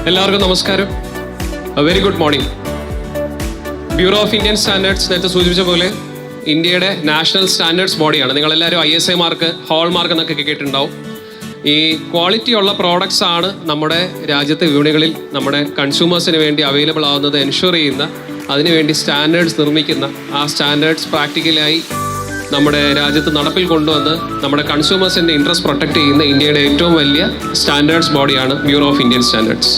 എല്ലാവർക്കും നമസ്കാരം. Very good morning. Bureau of Indian standards നേരത്തെ സൂചിപ്പിച്ച പോലെ ഇന്ത്യയുടെ നാഷണൽ സ്റ്റാൻഡേർഡ്സ് ബോഡിയാണ്. നിങ്ങളെല്ലാവരും ISI മാർക്ക്, ഹോൾ മാർക്ക് എന്നൊക്കെ കേട്ടിട്ടുണ്ടാവും. ഈ ക്വാളിറ്റി ഉള്ള പ്രോഡക്ട്സ് ആണ് നമ്മുടെ രാജ്യത്തെ വിപണികളിൽ നമ്മുടെ കൺസ്യൂമേഴ്സിന് വേണ്ടി അവൈലബിൾ ആവുന്നത് എൻഷുർ ചെയ്യുന്ന, അതിനുവേണ്ടി സ്റ്റാൻഡേർഡ്സ് നിർമ്മിക്കുന്ന, ആ സ്റ്റാൻഡേർഡ്സ് പ്രാക്ടിക്കലായി നമ്മുടെ രാജ്യത്ത് നടപ്പിൽ കൊണ്ടുവന്ന് നമ്മുടെ കൺസ്യൂമേഴ്സിൻ്റെ ഇൻട്രസ്റ്റ് പ്രൊട്ടക്ട് ചെയ്യുന്ന ഇന്ത്യയുടെ ഏറ്റവും വലിയ സ്റ്റാൻഡേർഡ്സ് ബോഡിയാണ് bureau of Indian standards.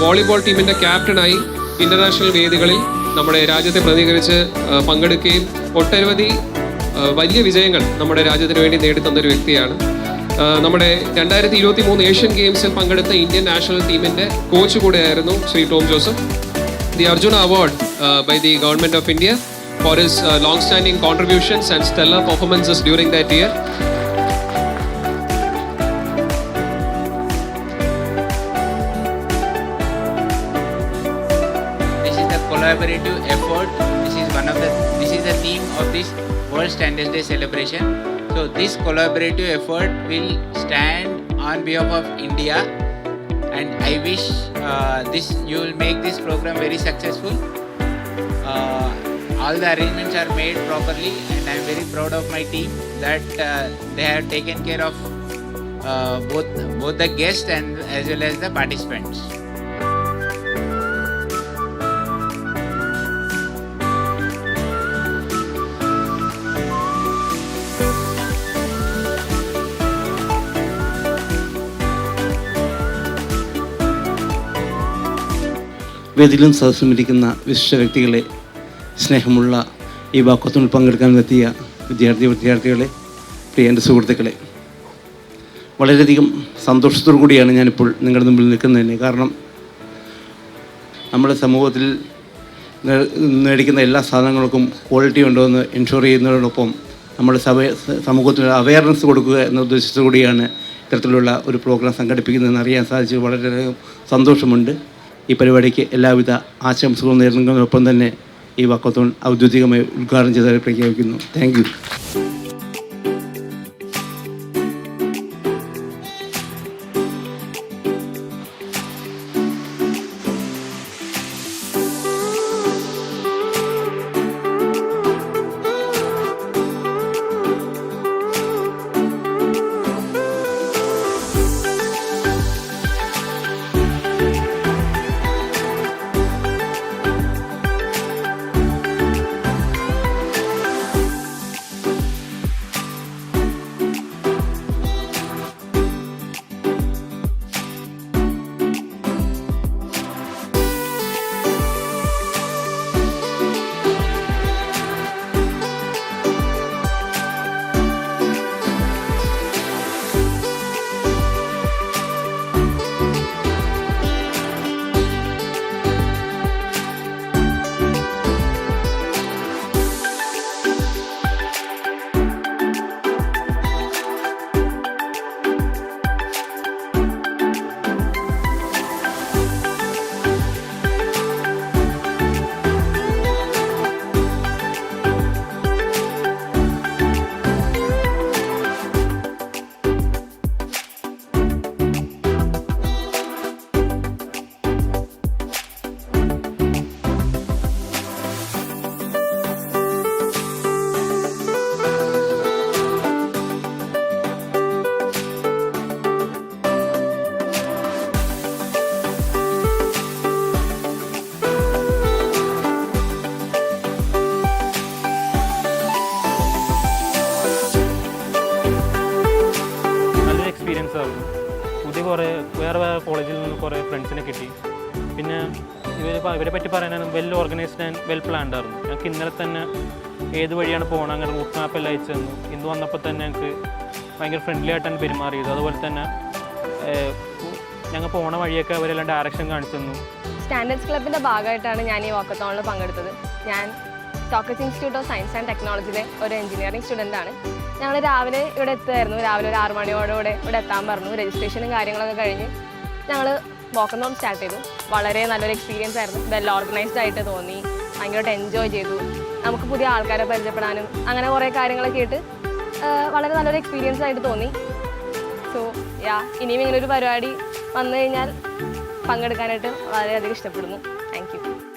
Volleyball ടീമിൻ്റെ ക്യാപ്റ്റനായി ഇൻ്റർനാഷണൽ വേദികളിൽ നമ്മുടെ രാജ്യത്തെ പ്രതിനിധീകരിച്ച് പങ്കെടുക്കുകയും ഒട്ടനവധി വലിയ വിജയങ്ങൾ നമ്മുടെ രാജ്യത്തിന് വേണ്ടി നേടിത്തന്നൊരു വ്യക്തിയാണ്. നമ്മുടെ 2023 ഏഷ്യൻ ഗെയിംസിൽ പങ്കെടുത്ത ഇന്ത്യൻ നാഷണൽ ടീമിൻ്റെ കോച്ച് കൂടെയായിരുന്നു Shri Tom Joseph. The Arjuna Award by the Government of India for his long-standing contributions and stellar performances during that year. This is the collaborative effort. This is the theme of this World Standards Day celebration. So this collaborative effort will stand on behalf of India. And I wish you will make this program very successful. All the arrangements are made properly, and I am very proud of my team that they have taken care of both the guests and as well as the participants. വേദിയിലും സദസ്സുമിരിക്കുന്ന വിശിഷ്ട വ്യക്തികളെ, സ്നേഹമുള്ള ഈ വാക്കത്തോണിൽ പങ്കെടുക്കാനെത്തിയ വിദ്യാർത്ഥികളെ, പ്രിയ എൻ്റെ സുഹൃത്തുക്കളെ, വളരെയധികം സന്തോഷത്തോടു കൂടിയാണ് ഞാനിപ്പോൾ നിങ്ങളുടെ മുമ്പിൽ നിൽക്കുന്നതിന്. കാരണം നമ്മുടെ സമൂഹത്തിൽ മേടിക്കുന്ന എല്ലാ സാധനങ്ങൾക്കും ക്വാളിറ്റി ഉണ്ടോ എന്ന് എൻഷുർ ചെയ്യുന്നതിനോടൊപ്പം നമ്മുടെ സമൂഹത്തിന് അവയർനെസ് കൊടുക്കുക എന്ന ഉദ്ദേശത്തോടു കൂടിയാണ് ഇത്തരത്തിലുള്ള ഒരു പ്രോഗ്രാം സംഘടിപ്പിക്കുന്നതെന്ന് അറിയാൻ സാധിച്ചു. വളരെയധികം സന്തോഷമുണ്ട്. ഈ പരിപാടിക്ക് എല്ലാവിധ ആശംസകളും നേരുന്നതിനൊപ്പം തന്നെ ഈ വാക്കത്തോൺ ഔദ്യോഗികമായി ഉദ്ഘാടനം ചെയ്തതായി പ്രഖ്യാപിക്കുന്നു. Thank you. കുറേ വേറെ കോളേജിൽ നിന്ന് കുറേ ഫ്രണ്ട്സിനെ കിട്ടി. പിന്നെ ഇവരെ പറ്റി പറയാനാണ് well organised and well planned ആയിരുന്നു. ഞങ്ങൾക്ക് ഇന്നലെ തന്നെ ഏത് വഴിയാണ് പോകണം അങ്ങനെ റൂട്ട് മാപ്പ് എല്ലാം അയച്ചു തന്നു. ഇന്ന് വന്നപ്പോൾ തന്നെ ഞങ്ങൾക്ക് ഭയങ്കര ഫ്രണ്ട്ലി ആയിട്ടാണ് പെരുമാറിയത്. അതുപോലെ തന്നെ ഞങ്ങൾ പോണ വഴിയൊക്കെ അവരെല്ലാം ഡയറക്ഷൻ കാണിച്ചു തന്നു. സ്റ്റാൻഡേർഡ്സ് ക്ലബിൻ്റെ ഭാഗമായിട്ടാണ് ഞാൻ ഈ വാക്കത്തോണിൽ പങ്കെടുത്തത്. ഞാൻ ടോക്കസ് ഇൻസ്റ്റിറ്റ്യൂട്ട് ഓഫ് സയൻസ് ആൻഡ് ടെക്നോളജിയിലെ ഒരു എഞ്ചിനീയറിംഗ് സ്റ്റുഡൻ്റാണ്. ഞങ്ങൾ രാവിലെ ഇവിടെ എത്തുമായിരുന്നു. രാവിലെ ഒരു 6 മണിയോടുകൂടെ ഇവിടെ എത്താൻ പറഞ്ഞു. രജിസ്ട്രേഷനും കാര്യങ്ങളൊക്കെ കഴിഞ്ഞ് ഞങ്ങൾ വാക്കത്തോൺ സ്റ്റാർട്ട് ചെയ്തു. വളരെ നല്ലൊരു എക്സ്പീരിയൻസ് ആയിരുന്നു. വെൽ ഓർഗനൈസ്ഡ് ആയിട്ട് തോന്നി. ഭയങ്കരമായിട്ട് എൻജോയ് ചെയ്തു. നമുക്ക് പുതിയ ആൾക്കാരെ പരിചയപ്പെടാനും അങ്ങനെ കുറേ കാര്യങ്ങളൊക്കെ ആയിട്ട് വളരെ നല്ലൊരു എക്സ്പീരിയൻസ് ആയിട്ട് തോന്നി. സോ ഇനിയും ഇങ്ങനെ ഒരു പരിപാടി വന്നു കഴിഞ്ഞാൽ പങ്കെടുക്കാനായിട്ട് വളരെയധികം ഇഷ്ടപ്പെടുന്നു. Thank you.